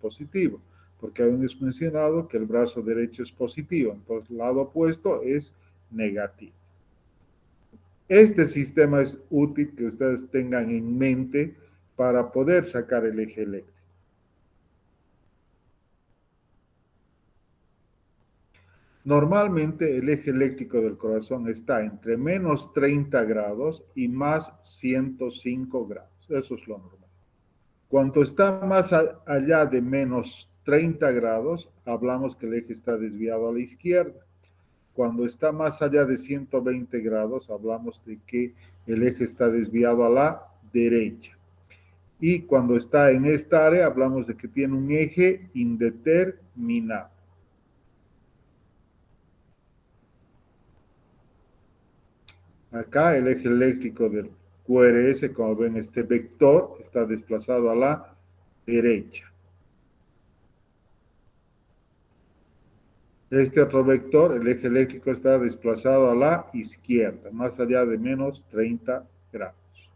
positivo, porque habíamos mencionado que el brazo derecho es positivo, entonces el lado opuesto es negativo. Este sistema es útil que ustedes tengan en mente para poder sacar el eje eléctrico. Normalmente el eje eléctrico del corazón está entre menos 30 grados y más 105 grados. Eso es lo normal. Cuando está más allá de menos 30 grados, hablamos que el eje está desviado a la izquierda. Cuando está más allá de 120 grados, hablamos de que el eje está desviado a la derecha. Y cuando está en esta área, hablamos de que tiene un eje indeterminado. Acá el eje eléctrico del QRS, como ven, este vector está desplazado a la derecha. Este otro vector, el eje eléctrico, está desplazado a la izquierda, más allá de menos 30 grados.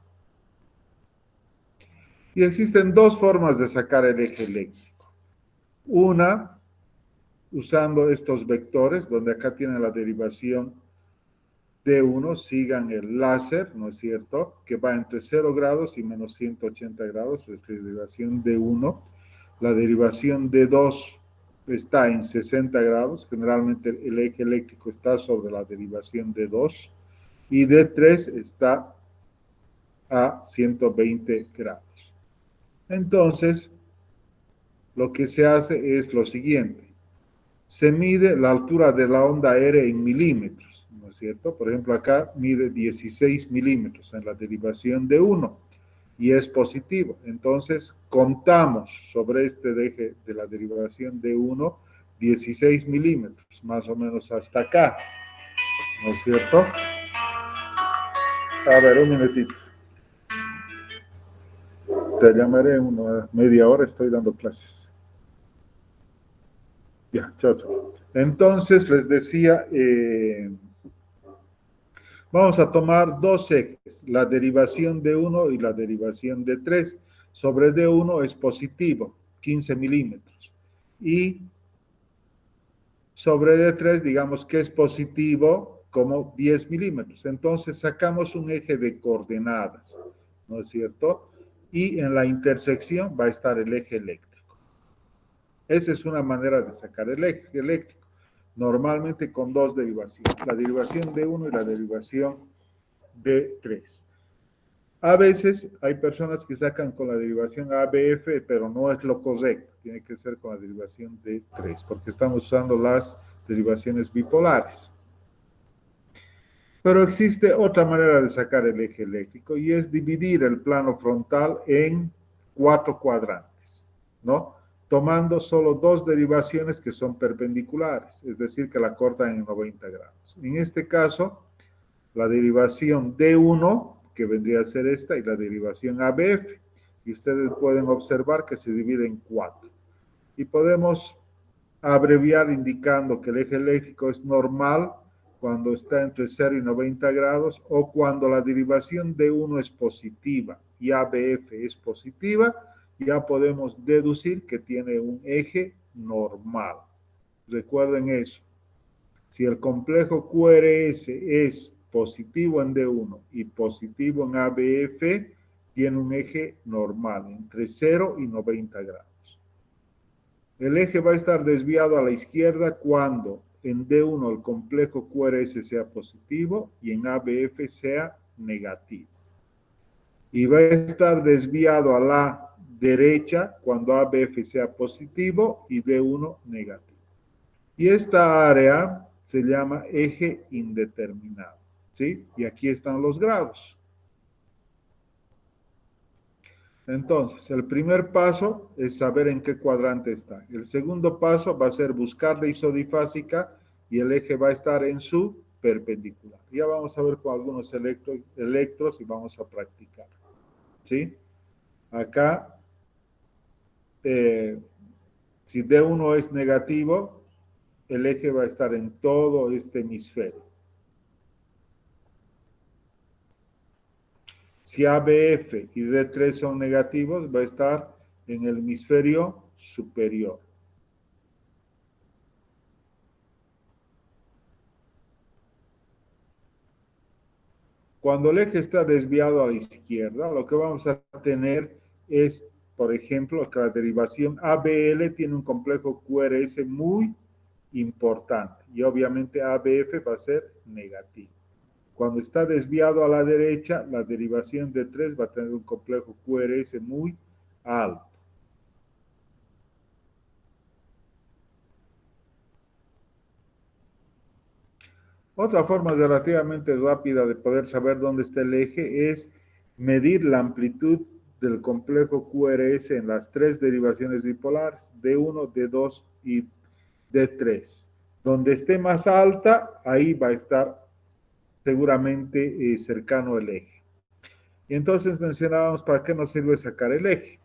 Y existen dos formas de sacar el eje eléctrico. Una, usando estos vectores, donde acá tienen la derivación D1, sigan el láser, ¿no es cierto?, que va entre 0 grados y menos 180 grados, es la derivación D1. La derivación D2 está en 60 grados, generalmente el eje eléctrico está sobre la derivación D2, y D3 está a 120 grados. Entonces, lo que se hace es lo siguiente. Se mide la altura de la onda aérea en milímetros, ¿no es cierto? Por ejemplo, acá mide 16 milímetros en la derivación de 1 y es positivo. Entonces, contamos sobre este eje de la derivación de 1, 16 milímetros, más o menos hasta acá, ¿no es cierto? A ver, un minutito. Te llamaré en una media hora, estoy dando clases. Ya, chao, chao. Entonces, les decía, vamos a tomar dos ejes, la derivación de 1 y la derivación de 3. Sobre D1 es positivo, 15 milímetros. Y sobre D3, digamos que es positivo como 10 milímetros. Entonces, sacamos un eje de coordenadas, ¿no es cierto? Y en la intersección va a estar el eje eléctrico. Esa es una manera de sacar el eje eléctrico. Normalmente con dos derivaciones, la derivación de 1 y la derivación de 3. A veces hay personas que sacan con la derivación ABF, pero no es lo correcto, tiene que ser con la derivación de 3, porque estamos usando las derivaciones bipolares. Pero existe otra manera de sacar el eje eléctrico y es dividir el plano frontal en 4 cuadrantes, ¿no? Tomando solo dos derivaciones que son perpendiculares, es decir, que la cortan en 90 grados. En este caso, la derivación D1, que vendría a ser esta, y la derivación ABF, y ustedes pueden observar que se divide en 4. Y podemos abreviar indicando que el eje eléctrico es normal cuando está entre 0 y 90 grados, o cuando la derivación D1 es positiva y ABF es positiva, ya podemos deducir que tiene un eje normal. Recuerden eso. Si el complejo QRS es positivo en D1 y positivo en ABF, tiene un eje normal entre 0 y 90 grados. El eje va a estar desviado a la izquierda cuando en D1 el complejo QRS sea positivo y en ABF sea negativo. Y va a estar desviado a la derecha cuando ABF sea positivo y D1 negativo. Y esta área se llama eje indeterminado, ¿sí? Y aquí están los grados. Entonces, el primer paso es saber en qué cuadrante está. El segundo paso va a ser buscar la isodifásica y el eje va a estar en su perpendicular. Ya vamos a ver con algunos electros y vamos a practicar, ¿sí? Acá, si D1 es negativo, el eje va a estar en todo este hemisferio. Si ABF y D3 son negativos, va a estar en el hemisferio superior. Cuando el eje está desviado a la izquierda, lo que vamos a tener es, por ejemplo, que la derivación ABL tiene un complejo QRS muy importante y obviamente ABF va a ser negativo. Cuando está desviado a la derecha, la derivación de 3 va a tener un complejo QRS muy alto. Otra forma relativamente rápida de poder saber dónde está el eje es medir la amplitud del complejo QRS en las 3 derivaciones bipolares, D1, D2 y D3. Donde esté más alta, ahí va a estar seguramente cercano el eje. Y entonces mencionábamos para qué nos sirve sacar el eje.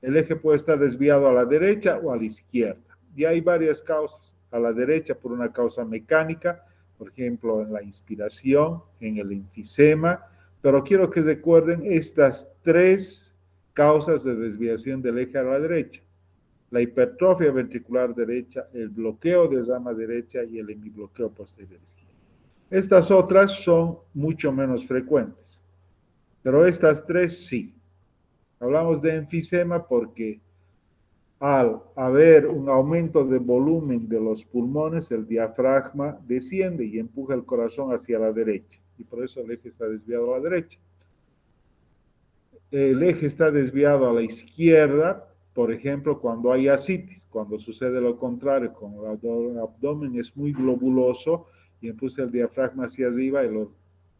El eje puede estar desviado a la derecha o a la izquierda. Y hay varias causas. A la derecha por una causa mecánica, por ejemplo, en la inspiración, en el enfisema. Pero quiero que recuerden estas 3 causas de desviación del eje a la derecha: la hipertrofia ventricular derecha, el bloqueo de rama derecha y el hemibloqueo posterior izquierdo. Estas otras son mucho menos frecuentes, pero estas 3 sí. Hablamos de enfisema porque al haber un aumento de volumen de los pulmones, el diafragma desciende y empuja el corazón hacia la derecha, y por eso el eje está desviado a la derecha. El eje está desviado a la izquierda, por ejemplo, cuando hay ascitis, cuando sucede lo contrario, cuando el abdomen es muy globuloso y empuja el diafragma hacia arriba, el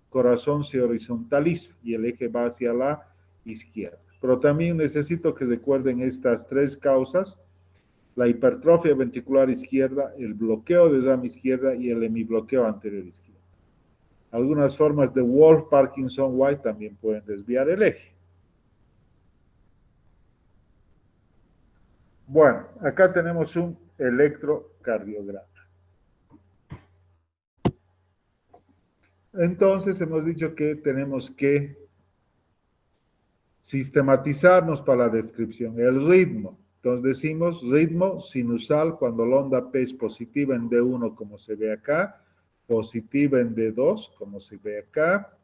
corazón se horizontaliza y el eje va hacia la izquierda. Pero también necesito que recuerden estas 3 causas: la hipertrofia ventricular izquierda, el bloqueo de rama izquierda y el hemibloqueo anterior izquierdo. Algunas formas de Wolff, Parkinson, White también pueden desviar el eje. Bueno, acá tenemos un electrocardiograma. Entonces hemos dicho que tenemos que sistematizarnos para la descripción. El ritmo. Entonces decimos ritmo sinusal cuando la onda P es positiva en D1 como se ve acá, positiva en D2 como se ve acá,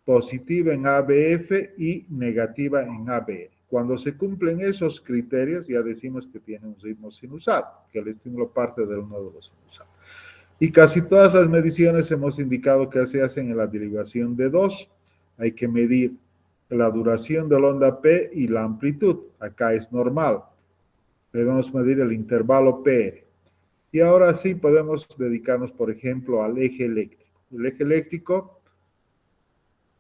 positiva en ABF y negativa en ABL. Cuando se cumplen esos criterios ya decimos que tiene un ritmo sinusal, que el estímulo parte del nódulo sinusal. Y casi todas las mediciones hemos indicado que se hacen en la derivación de 2. Hay que medir la duración de la onda P y la amplitud. Acá es normal. Debemos medir el intervalo PR. Y ahora sí podemos dedicarnos, por ejemplo, al eje eléctrico. El eje eléctrico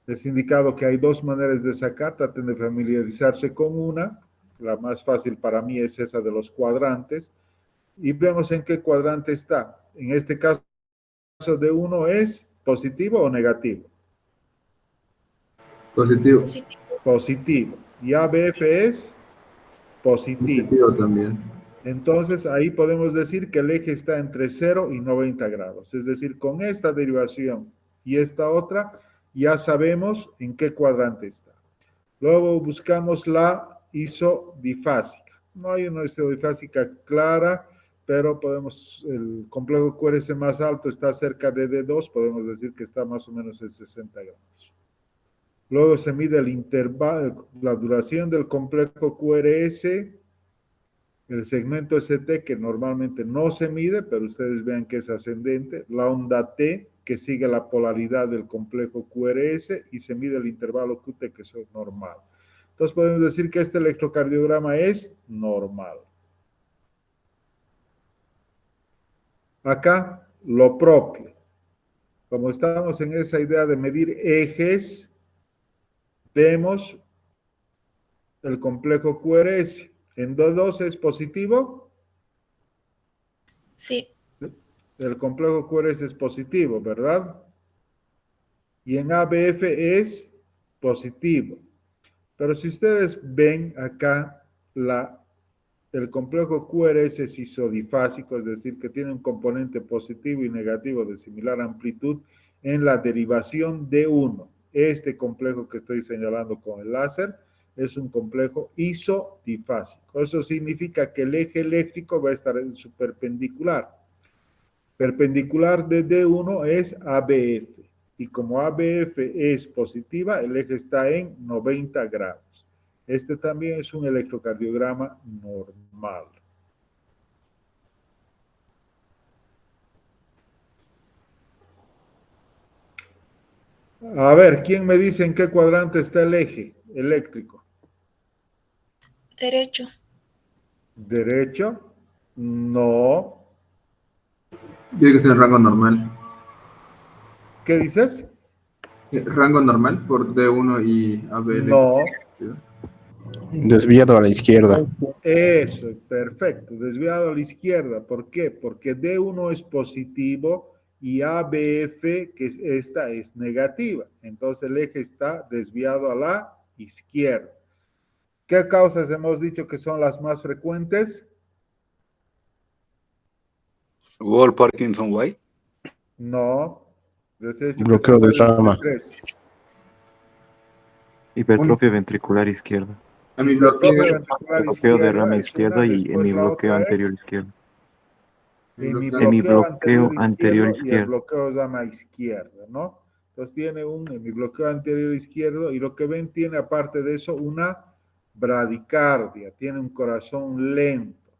les he indicado que hay 2 maneras de sacar. Traten de familiarizarse con una. La más fácil para mí es esa de los cuadrantes. Y vemos en qué cuadrante está. En este caso de 1 es positivo o negativo. Positivo. Positivo. Y ABF es positivo. Positivo también. Entonces ahí podemos decir que el eje está entre 0 y 90 grados. Es decir, con esta derivación y esta otra ya sabemos en qué cuadrante está. Luego buscamos la isodifásica. No hay una isodifásica clara, pero el complejo QRS más alto está cerca de D2, podemos decir que está más o menos en 60 grados. Luego se mide el intervalo, la duración del complejo QRS, el segmento ST, que normalmente no se mide, pero ustedes vean que es ascendente, la onda T, que sigue la polaridad del complejo QRS, y se mide el intervalo QT, que es normal. Entonces podemos decir que este electrocardiograma es normal. Acá, lo propio. Como estamos en esa idea de medir ejes, vemos el complejo QRS. En D2 es positivo. Sí. El complejo QRS es positivo, ¿verdad? Y en ABF es positivo. Pero si ustedes ven acá, el complejo QRS es isodifásico, es decir, que tiene un componente positivo y negativo de similar amplitud en la derivación D1. Este complejo que estoy señalando con el láser es un complejo isodifásico. Eso significa que el eje eléctrico va a estar en su perpendicular. Perpendicular de D1 es ABF. Y como ABF es positiva, el eje está en 90 grados. Este también es un electrocardiograma normal. A ver, ¿quién me dice en qué cuadrante está el eje eléctrico? Derecho. ¿Derecho? No. Tiene que ser el rango normal. ¿Qué dices? Rango normal por D1 y ABL. No. Desviado a la izquierda. Eso, perfecto. Desviado a la izquierda. ¿Por qué? Porque D1 es positivo y ABF, que es esta, es negativa. Entonces el eje está desviado a la izquierda. ¿Qué causas hemos dicho que son las más frecuentes? Wall Parkinson White. No. Bloqueo de rama. Hipertrofia ventricular izquierda. Hipertrofia ventricular Bloqueo de rama izquierda, izquierda y después la hemibloqueo otra anterior es izquierdo. hemibloqueo anterior anterior y el izquierdo. bloqueo rama izquierda, ¿no? Entonces tiene un hemibloqueo anterior izquierdo y lo que ven tiene aparte de eso una bradicardia, tiene un corazón lento.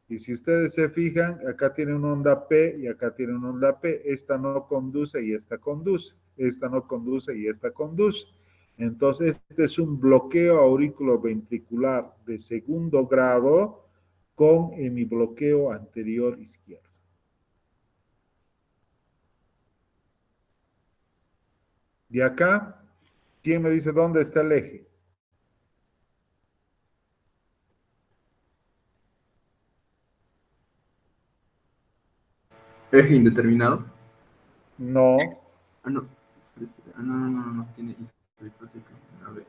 Y si ustedes se fijan, acá tiene una onda P y acá tiene una onda P. Esta no conduce y esta conduce. Esta no conduce y esta conduce. Entonces, este es un bloqueo auriculoventricular de segundo grado con hemibloqueo anterior izquierdo. De acá, ¿quién me dice dónde está el eje? Eje indeterminado. No. No. No. Tiene a ver.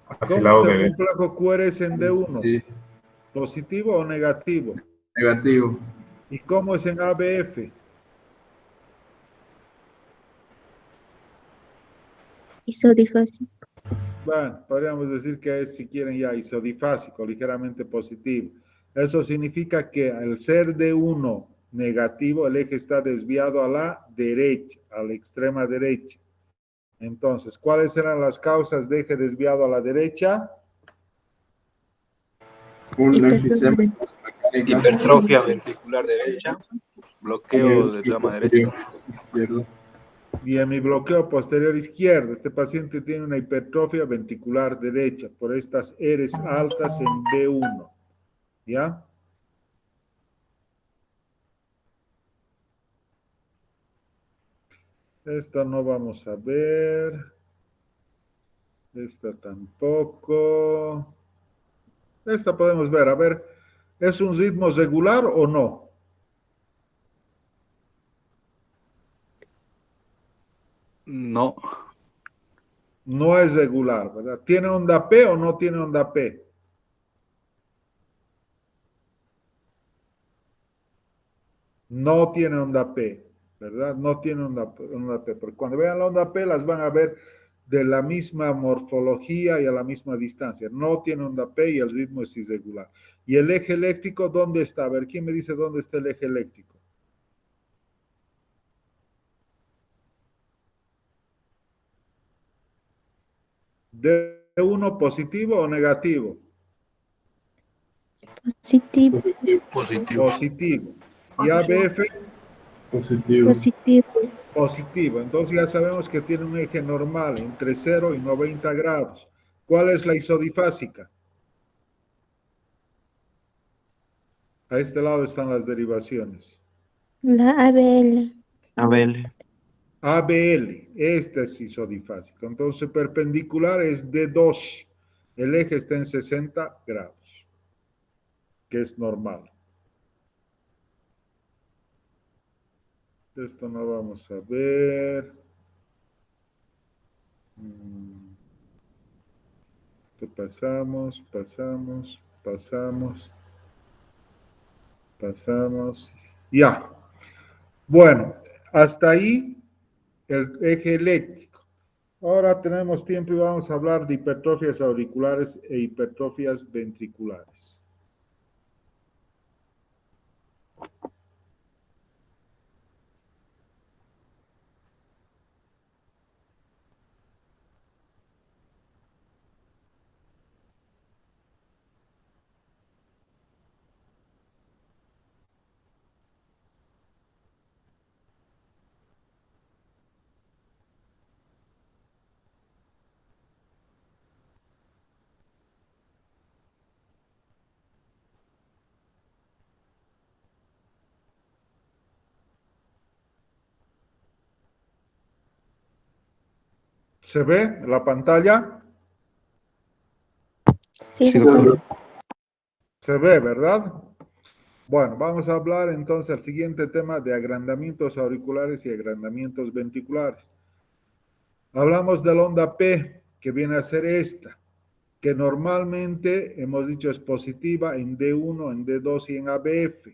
¿Cómo es el complejo QRS en D1? Sí. ¿Positivo o negativo? Negativo. ¿Y cómo es en ABF? Isodifásico. Bueno, podríamos decir que es, si quieren, ya isodifásico, ligeramente positivo. Eso significa que al ser D1 negativo, el eje está desviado a la derecha, a la extrema derecha. Entonces, ¿cuáles eran las causas de eje desviado a la derecha? Un enfisema mecánica. Hipertrofia ventricular derecha. Bloqueo de rama derecha. Izquierdo. Y en mi bloqueo posterior izquierdo, este paciente tiene una hipertrofia ventricular derecha por estas Rs altas en B1. ¿Ya? Esta no vamos a ver. Esta tampoco. Esta podemos ver. A ver, ¿es un ritmo regular o no? No. No es regular, ¿verdad? ¿Tiene onda P o no tiene onda P? No tiene onda P, ¿verdad? No tiene onda P. Porque cuando vean la onda P las van a ver de la misma morfología y a la misma distancia. No tiene onda P y el ritmo es irregular. ¿Y el eje eléctrico dónde está? A ver, ¿quién me dice dónde está el eje eléctrico? ¿D1 positivo o negativo? Positivo. Positivo. ¿Y ABF? Positivo. Positivo. Positivo. Entonces ya sabemos que tiene un eje normal entre 0 y 90 grados. ¿Cuál es la isodifásica? A este lado están las derivaciones. La ABL. ABL. ABL, este es isodifásico. Entonces perpendicular es D2. El eje está en 60 grados, que es normal. Esto no vamos a ver. Pasamos. Ya. Bueno, hasta ahí el eje eléctrico. Ahora tenemos tiempo y vamos a hablar de hipertrofias auriculares e hipertrofias ventriculares. ¿Se ve la pantalla? Sí, Sí, doctor. doctor. Se ve, ¿verdad? Bueno, vamos a hablar entonces al siguiente tema de agrandamientos auriculares y agrandamientos ventriculares. Hablamos de la onda P, que viene a ser esta, que normalmente hemos dicho es positiva en D1, en D2 y en ABF.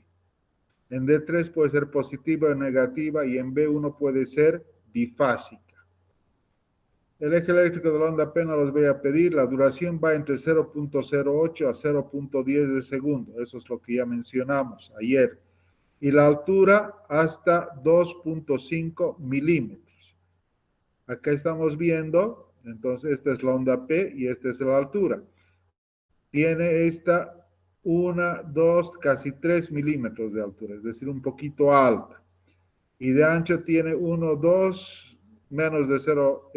En D3 puede ser positiva o negativa y en B1 puede ser bifásica. El eje eléctrico de la onda P no los voy a pedir, la duración va entre 0.08 a 0.10 de segundo, eso es lo que ya mencionamos ayer, y la altura hasta 2.5 milímetros. Acá estamos viendo, entonces esta es la onda P y esta es la altura. Tiene esta 1, 2, casi 3 milímetros de altura, es decir, un poquito alta. Y de ancho tiene 1, 2, menos de 0,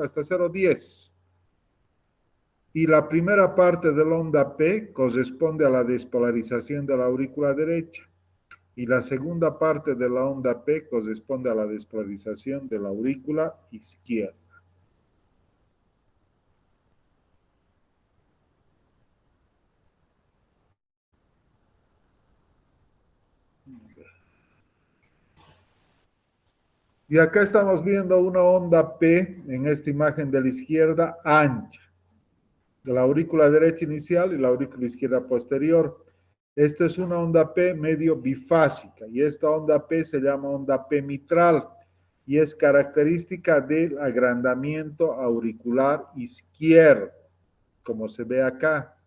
hasta 0,10. Y la primera parte de la onda P corresponde a la despolarización de la aurícula derecha. Y la segunda parte de la onda P corresponde a la despolarización de la aurícula izquierda. Y acá estamos viendo una onda P en esta imagen de la izquierda ancha, de la aurícula derecha inicial y la aurícula izquierda posterior. Esta es una onda P medio bifásica y esta onda P se llama onda P mitral y es característica del agrandamiento auricular izquierdo, como se ve acá,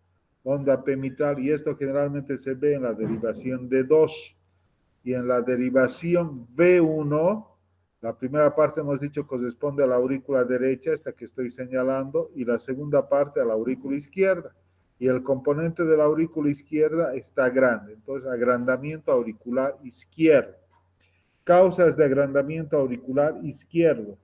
onda P mitral, y esto generalmente se ve en la derivación D2 y en la derivación B1. La primera parte hemos dicho corresponde a la aurícula derecha, esta que estoy señalando, y la segunda parte a la aurícula izquierda. Y el componente de la aurícula izquierda está grande, entonces agrandamiento auricular izquierdo. Causas de agrandamiento auricular izquierdo.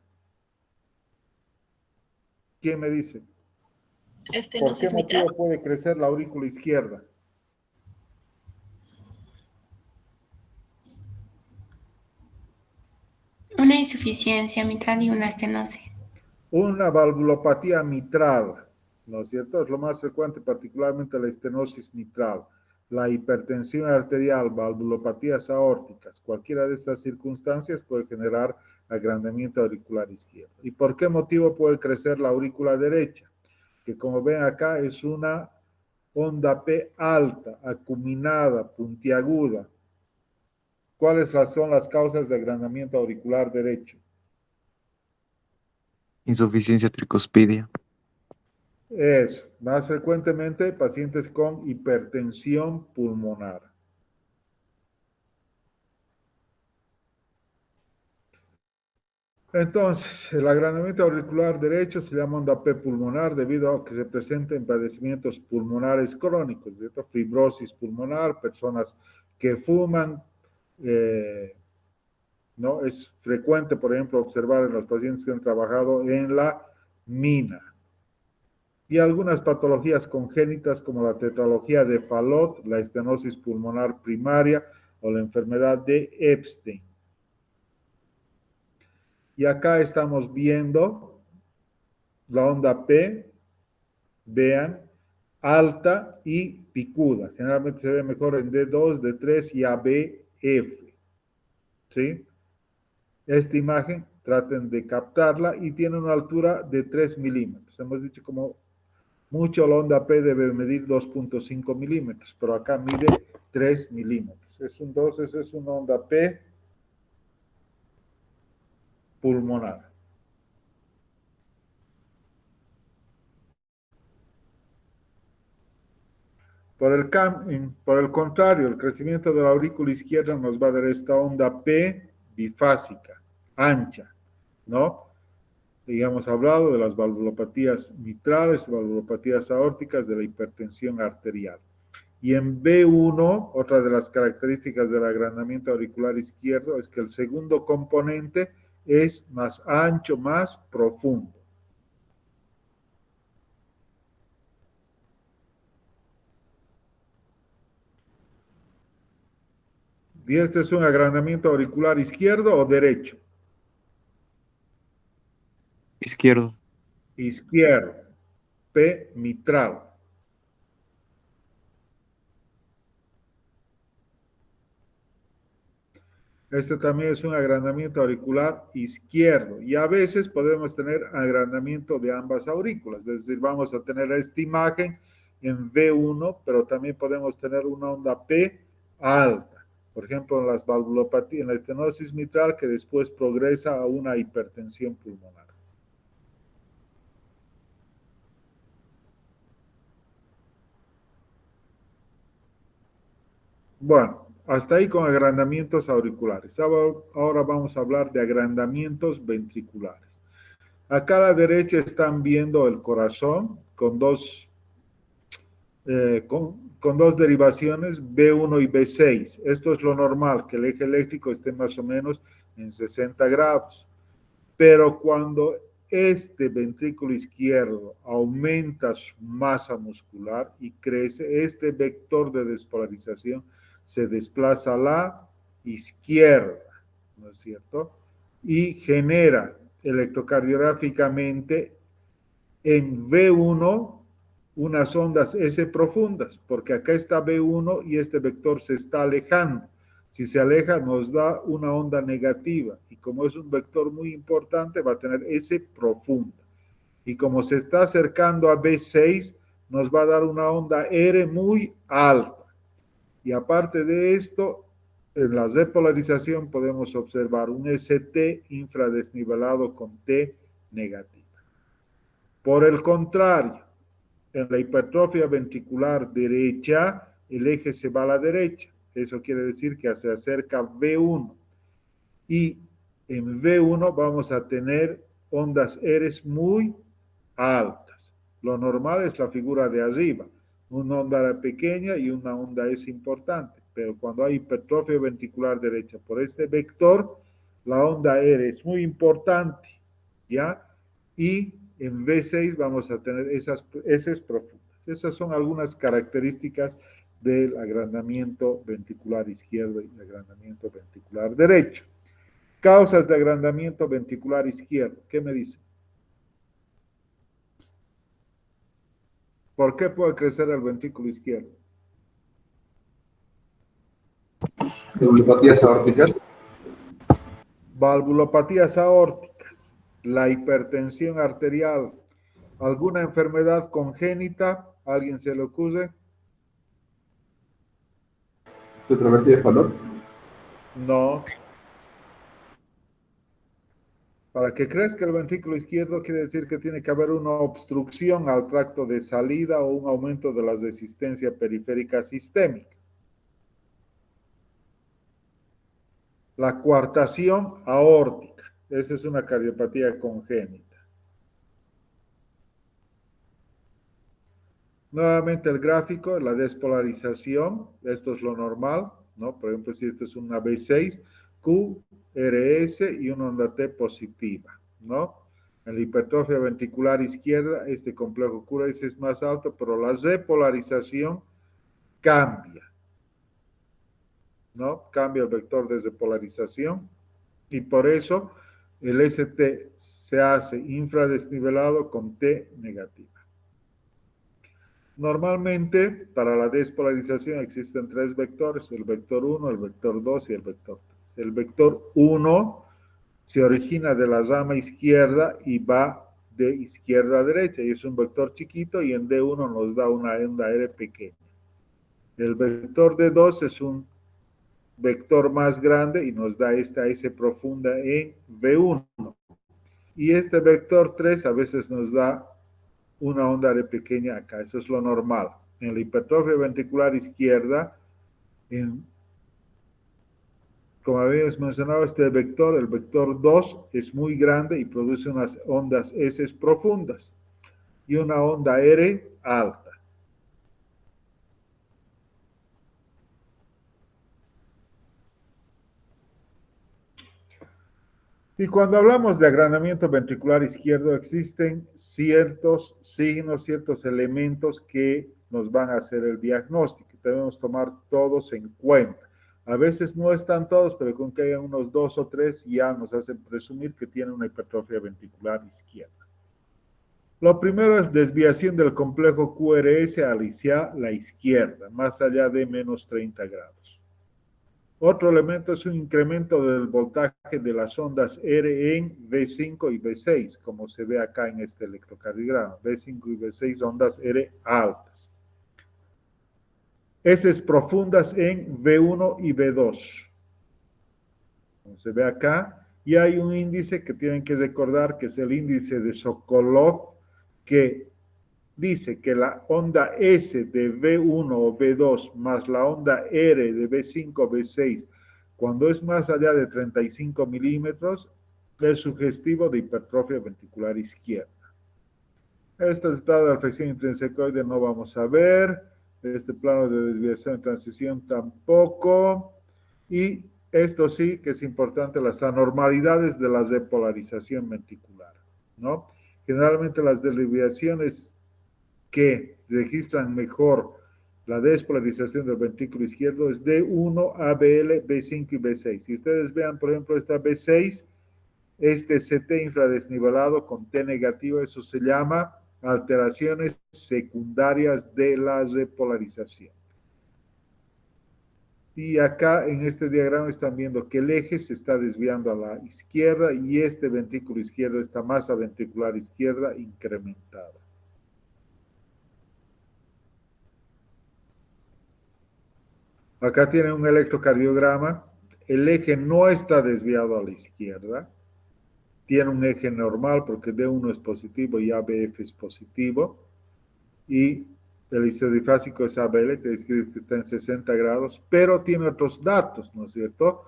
¿Quién me dice? ¿Por qué Estenosis motivo mitral. puede crecer la aurícula izquierda? Una insuficiencia mitral y una estenosis. Una valvulopatía mitral, ¿no es cierto? Es lo más frecuente, particularmente la estenosis mitral, la hipertensión arterial, valvulopatías aórticas. Cualquiera de estas circunstancias puede generar agrandamiento auricular izquierdo. ¿Y por qué motivo puede crecer la aurícula derecha? Que como ven acá es una onda P alta, acuminada, puntiaguda. ¿Cuáles son las causas de agrandamiento auricular derecho? Insuficiencia tricuspidia. Es más frecuentemente pacientes con hipertensión pulmonar. Entonces, el agrandamiento auricular derecho se llama onda P pulmonar debido a que se presenta en padecimientos pulmonares crónicos, ¿cierto? Fibrosis pulmonar, personas que fuman, ¿no? Es frecuente, por ejemplo, observar en los pacientes que han trabajado en la mina. Y algunas patologías congénitas como la tetralogía de Fallot, la estenosis pulmonar primaria o la enfermedad de Epstein. Y acá estamos viendo la onda P, vean, alta y picuda. Generalmente se ve mejor en D2, D3 y ABF. ¿Sí? Esta imagen, traten de captarla y tiene una altura de 3 milímetros. Hemos dicho como mucho la onda P debe medir 2.5 milímetros, pero acá mide 3 milímetros. Entonces es una onda P pulmonar. Por el contrario, el crecimiento de la aurícula izquierda nos va a dar esta onda P bifásica, ancha, ¿no? Y hemos hablado de las valvulopatías mitrales, valvulopatías aórticas, de la hipertensión arterial. Y en B1, otra de las características del agrandamiento auricular izquierdo es que el segundo componente es más ancho, más profundo. ¿Y este es un agrandamiento auricular izquierdo o derecho? Izquierdo. Izquierdo. P mitral. Este también es un agrandamiento auricular izquierdo. Y a veces podemos tener agrandamiento de ambas aurículas. Es decir, vamos a tener esta imagen en V1, pero también podemos tener una onda P alta. Por ejemplo, en las valvulopatías, en la estenosis mitral, que después progresa a una hipertensión pulmonar. Bueno, hasta ahí con agrandamientos auriculares. Ahora vamos a hablar de agrandamientos ventriculares. Acá a la derecha están viendo el corazón con dos derivaciones, B1 y B6. Esto es lo normal, que el eje eléctrico esté más o menos en 60 grados. Pero cuando este ventrículo izquierdo aumenta su masa muscular y crece, este vector de despolarización se desplaza a la izquierda, ¿no es cierto? Y genera electrocardiográficamente en V1 unas ondas S profundas, porque acá está V1 y este vector se está alejando. Si se aleja, nos da una onda negativa, y como es un vector muy importante, va a tener S profunda. Y como se está acercando a V6, nos va a dar una onda R muy alta. Y aparte de esto, en la despolarización podemos observar un ST infradesnivelado con T negativa. Por el contrario, en la hipertrofia ventricular derecha, el eje se va a la derecha. Eso quiere decir que se acerca V1. Y en V1 vamos a tener ondas R muy altas. Lo normal es la figura de arriba. Una onda pequeña y una onda S importante. Pero cuando hay hipertrofia ventricular derecha por este vector, la onda R es muy importante, ¿ya? Y en V6 vamos a tener esas S profundas. Esas son algunas características del agrandamiento ventricular izquierdo y agrandamiento ventricular derecho. Causas de agrandamiento ventricular izquierdo. ¿Qué me dicen? ¿Por qué puede crecer el ventrículo izquierdo? Valvulopatías aórticas. Valvulopatías aórticas, la hipertensión arterial, alguna enfermedad congénita, ¿alguien se le ocurre? Tetraplegia de Fallot. No. Para que crezca el ventrículo izquierdo quiere decir que tiene que haber una obstrucción al tracto de salida o un aumento de la resistencia periférica sistémica. La coartación aórtica, esa es una cardiopatía congénita. Nuevamente el gráfico, la despolarización, esto es lo normal, ¿no? Por ejemplo, si esto es una B6, Q, RS y una onda T positiva, ¿no? En la hipertrofia ventricular izquierda, este complejo QRS es más alto, pero la repolarización cambia, ¿no? Cambia el vector de repolarización y por eso el ST se hace infradesnivelado con T negativa. Normalmente, para la despolarización existen tres vectores, el vector 1, el vector 2 y el vector 3. El vector 1 se origina de la rama izquierda y va de izquierda a derecha, y es un vector chiquito, y en D1 nos da una onda R pequeña. El vector D2 es un vector más grande y nos da esta S profunda en V1. Y este vector 3 a veces nos da una onda de pequeña acá, eso es lo normal. en la hipertrofia ventricular izquierda, como habíamos mencionado, este vector, el vector 2, es muy grande y produce unas ondas S profundas y una onda R alta. Y cuando hablamos de agrandamiento ventricular izquierdo, existen ciertos signos, ciertos elementos que nos van a hacer el diagnóstico. Debemos tomar todos en cuenta. A veces no están todos, pero con que haya unos 2 o 3 ya nos hacen presumir que tiene una hipertrofia ventricular izquierda. Lo primero es desviación del complejo QRS hacia la izquierda, más allá de menos 30 grados. Otro elemento es un incremento del voltaje de las ondas R en V5 y V6, como se ve acá en este electrocardiograma. V5 y V6 ondas R altas. S profundas en V1 y V2. Como se ve acá, y hay un índice que tienen que recordar, que es el índice de Sokolov, que dice que la onda S de V1 o V2 más la onda R de V5 o V6, cuando es más allá de 35 milímetros, es sugestivo de hipertrofia ventricular izquierda. Este estado de afección intrinsecoide no vamos a ver. Este plano de desviación de transición tampoco. Y esto sí que es importante, las anormalidades de la depolarización ventricular, ¿no? Generalmente las desviaciones que registran mejor la despolarización del ventrículo izquierdo es D1, ABL, B5 y B6. Si ustedes vean, por ejemplo, esta B6, este CT infradesnivelado con T negativo, eso se llama alteraciones secundarias de la repolarización. Y acá en este diagrama están viendo que el eje se está desviando a la izquierda y este ventrículo izquierdo, esta masa ventricular izquierda incrementada. Acá tienen un electrocardiograma. El eje no está desviado a la izquierda. Tiene un eje normal porque D1 es positivo y ABF es positivo. Y el isodifásico es ABL, que está en 60 grados, pero tiene otros datos, ¿no es cierto?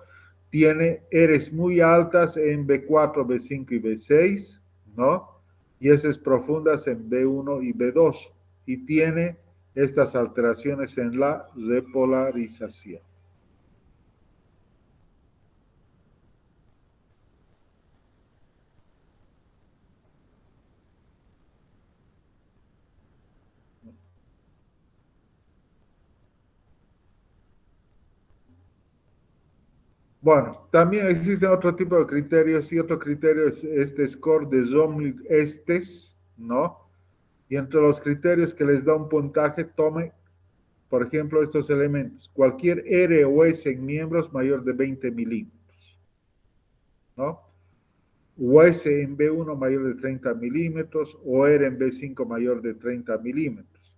Tiene Rs muy altas en B4, B5 y B6, ¿no? Y esas profundas en B1 y B2. Y tiene estas alteraciones en la repolarización. Bueno, también existen otro tipo de criterios y otro criterio es este score de Zomlig-Estes, ¿no? Y entre los criterios que les da un puntaje, tome, por ejemplo, estos elementos. Cualquier R o S en miembros mayor de 20 milímetros, ¿no? O S en B1 mayor de 30 milímetros, o R en B5 mayor de 30 milímetros.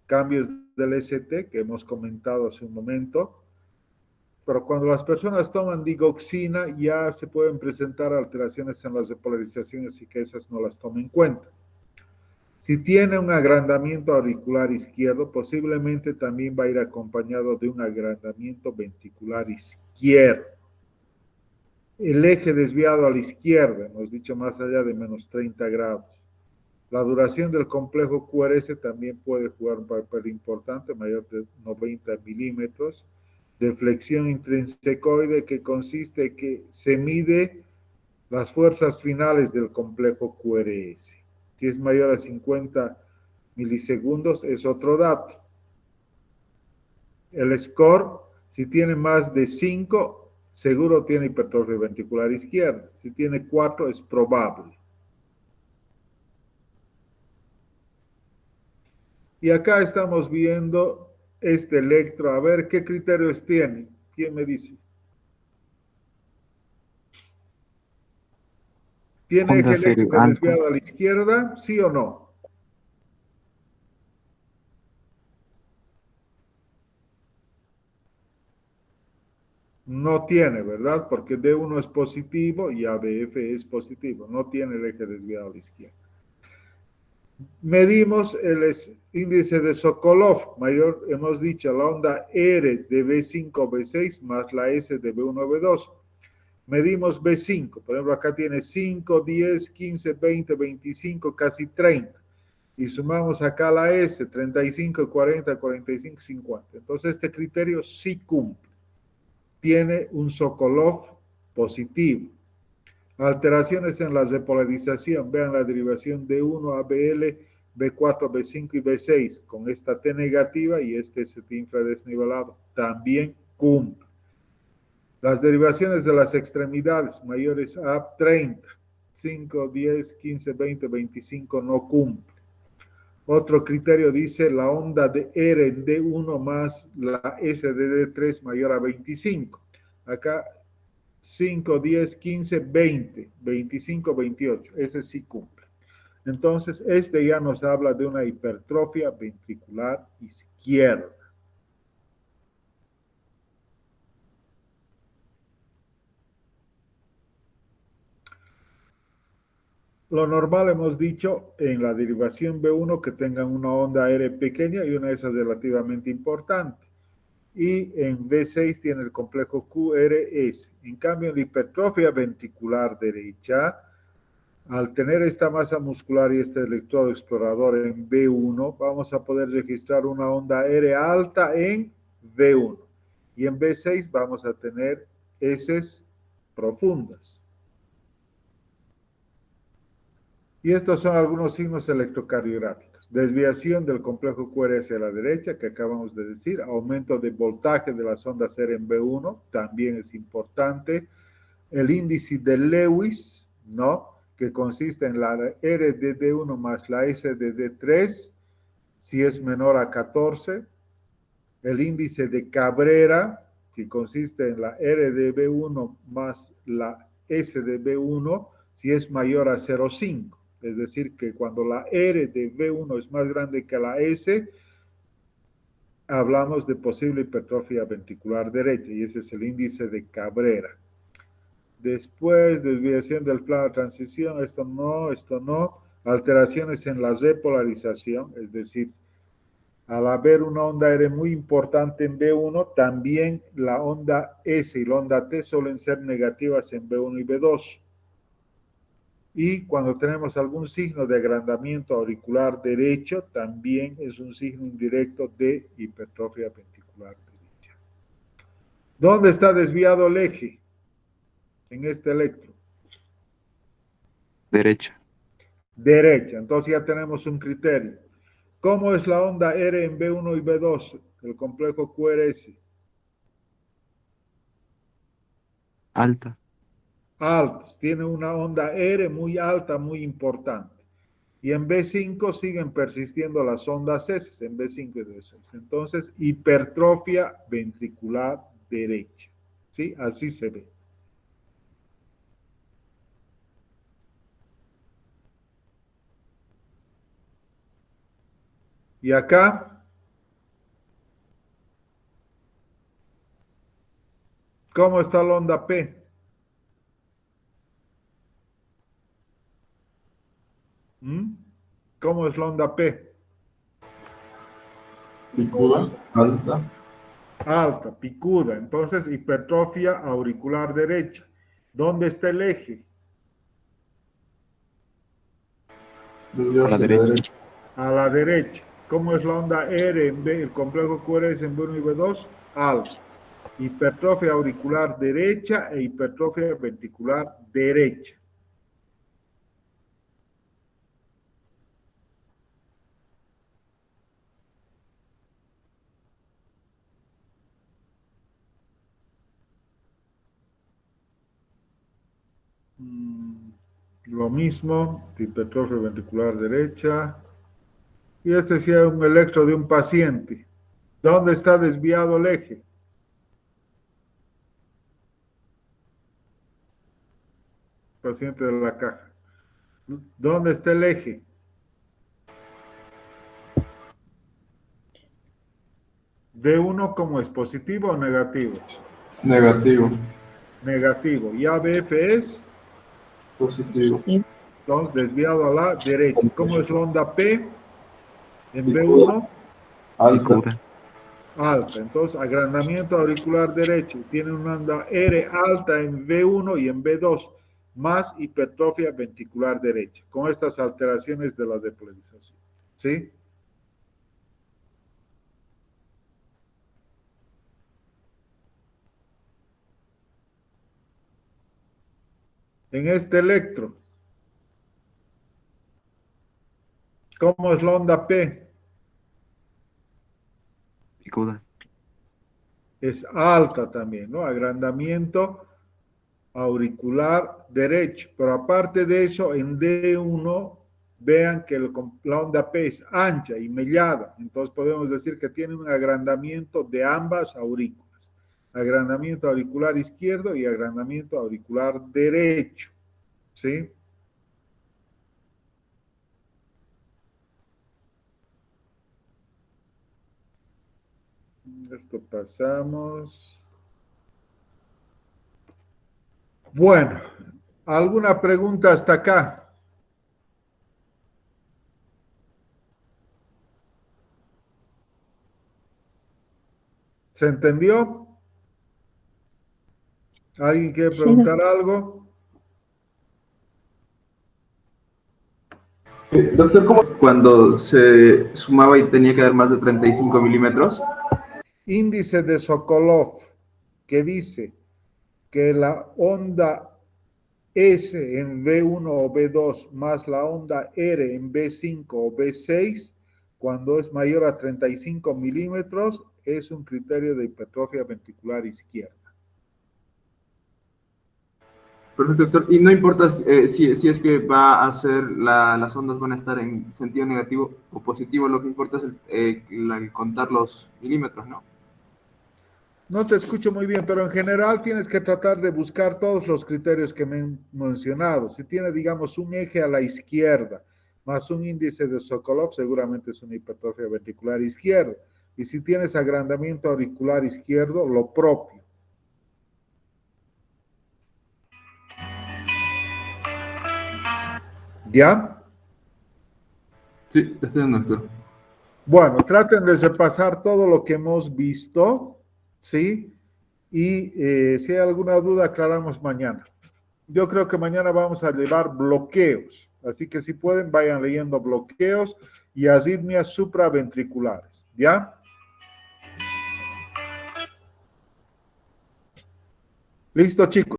Cambios del ST que hemos comentado hace un momento. Pero cuando las personas toman digoxina, ya se pueden presentar alteraciones en las repolarizaciones y que esas no las tomen en cuenta. Si tiene un agrandamiento auricular izquierdo, posiblemente también va a ir acompañado de un agrandamiento ventricular izquierdo. El eje desviado a la izquierda, hemos dicho más allá de menos 30 grados. La duración del complejo QRS también puede jugar un papel importante, mayor de 90 milímetros. De flexión intrinsecoide, que consiste en que se mide las fuerzas finales del complejo QRS. Si es mayor a 50 milisegundos, es otro dato. El score, si tiene más de 5, seguro tiene hipertrofia ventricular izquierda. Si tiene 4, es probable. Y acá estamos viendo este electro, a ver qué criterios tiene. ¿Quién me dice? ¿Tiene eje eléctrico desviado a la izquierda? ¿Sí o no? No tiene, ¿verdad? Porque D1 es positivo y ABF es positivo. No tiene el eje desviado a la izquierda. Medimos el índice de Sokolov, mayor, hemos dicho, la onda R de B5, B6 más la S de B1, B2. Medimos B5, por ejemplo, acá tiene 5, 10, 15, 20, 25, casi 30. Y sumamos acá la S, 35, 40, 45, 50. Entonces este criterio sí cumple. Tiene un Sokolov positivo. Alteraciones en la depolarización. Vean la derivación de 1 a BL, B4, B5 y B6. Con esta T negativa y este T infradesnivelado. También cumple. Las derivaciones de las extremidades mayores a 30. 5, 10, 15, 20, 25 no cumple. Otro criterio dice la onda de R en D1 más la S de D3 mayor a 25. Acá 5, 10, 15, 20, 25, 28. Ese sí cumple. Entonces, este ya nos habla de una hipertrofia ventricular izquierda. Lo normal hemos dicho en la derivación B1 que tengan una onda R pequeña y una de esas relativamente importante. Y en B6 tiene el complejo QRS. En cambio, en la hipertrofia ventricular derecha, al tener esta masa muscular y este electrodo explorador en B1, vamos a poder registrar una onda R alta en B1. Y en B6 vamos a tener heces profundas. Y estos son algunos signos electrocardiográficos. Desviación del complejo QRS a la derecha, que acabamos de decir. Aumento de voltaje de las ondas R en B1, también es importante. El índice de Lewis, ¿no? Que consiste en la R de D1 más la S de D3, si es menor a 14. El índice de Cabrera, que consiste en la R de B1 más la S de B1, si es mayor a 0,5. Es decir, que cuando la R de B1 es más grande que la S, hablamos de posible hipertrofia ventricular derecha, y ese es el índice de Cabrera. Después, desviación del plano de transición, esto no. Alteraciones en la depolarización, es decir, al haber una onda R muy importante en B1, también la onda S y la onda T suelen ser negativas en B1 y B2. Y cuando tenemos algún signo de agrandamiento auricular derecho, también es un signo indirecto de hipertrofia ventricular derecha. ¿Dónde está desviado el eje en este electro? Derecha. Derecha. Entonces ya tenemos un criterio. ¿Cómo es la onda R en B1 y B2? El complejo QRS. Alta. Altos. Tiene una onda R muy alta, muy importante. Y en B5 siguen persistiendo las ondas S, en B5 y B6. Entonces, hipertrofia ventricular derecha. ¿Sí? Así se ve. Y acá, ¿cómo está la onda P? ¿Cómo es la onda P? Picuda, alta. Alta, picuda. Entonces, hipertrofia auricular derecha. ¿Dónde está el eje? A la derecha. A la derecha. ¿Cómo es la onda R en B, el complejo QRS en B1 y B2? Alta. Hipertrofia auricular derecha e hipertrofia ventricular derecha. Lo mismo, hipertrofia ventricular derecha. Y este sí es un electro de un paciente. ¿Dónde está desviado el eje? Paciente de la caja. ¿Dónde está el eje? D1, ¿cómo es? ¿Positivo o negativo? Negativo. Negativo. ¿Y ABF es? Positivo. Entonces, desviado a la derecha. ¿Cómo es la onda P? En B1, Alta. alta. Entonces, agrandamiento auricular derecho. Tiene una onda R alta en B1 y en B2, más hipertrofia ventricular derecha, con estas alteraciones de la despolarización. ¿Sí? En este electro, ¿cómo es la onda P? Picuda. Es alta también, ¿no? Agrandamiento auricular derecho. Pero aparte de eso, en D1, vean que la onda P es ancha y mellada. Entonces podemos decir que tiene un agrandamiento de ambas aurículas. Agrandamiento auricular izquierdo y agrandamiento auricular derecho. ¿Sí? Esto pasamos. Bueno, ¿alguna pregunta hasta acá? ¿Se entendió? ¿Alguien quiere preguntar algo? Doctor, ¿cómo cuando se sumaba y tenía que dar más de 35 milímetros? Índice de Sokolov, que dice que la onda S en B1 o B2 más la onda R en B5 o B6, cuando es mayor a 35 milímetros, es un criterio de hipertrofia ventricular izquierda. Perfecto, doctor. Y no importa si es que va a ser, las ondas van a estar en sentido negativo o positivo, lo que importa es el contar los milímetros, ¿no? No te escucho muy bien, pero en general tienes que tratar de buscar todos los criterios que me he mencionado. Si tiene, digamos, un eje a la izquierda más un índice de Sokolov, seguramente es una hipertrofia ventricular izquierda. Y si tienes agrandamiento auricular izquierdo, lo propio. ¿Ya? Sí, este es nuestro. Bueno, traten de repasar todo lo que hemos visto, ¿sí? Y si hay alguna duda, aclaramos mañana. Yo creo que mañana vamos a llevar bloqueos, así que si pueden, vayan leyendo bloqueos y arritmias supraventriculares, ¿ya? Listo, chicos.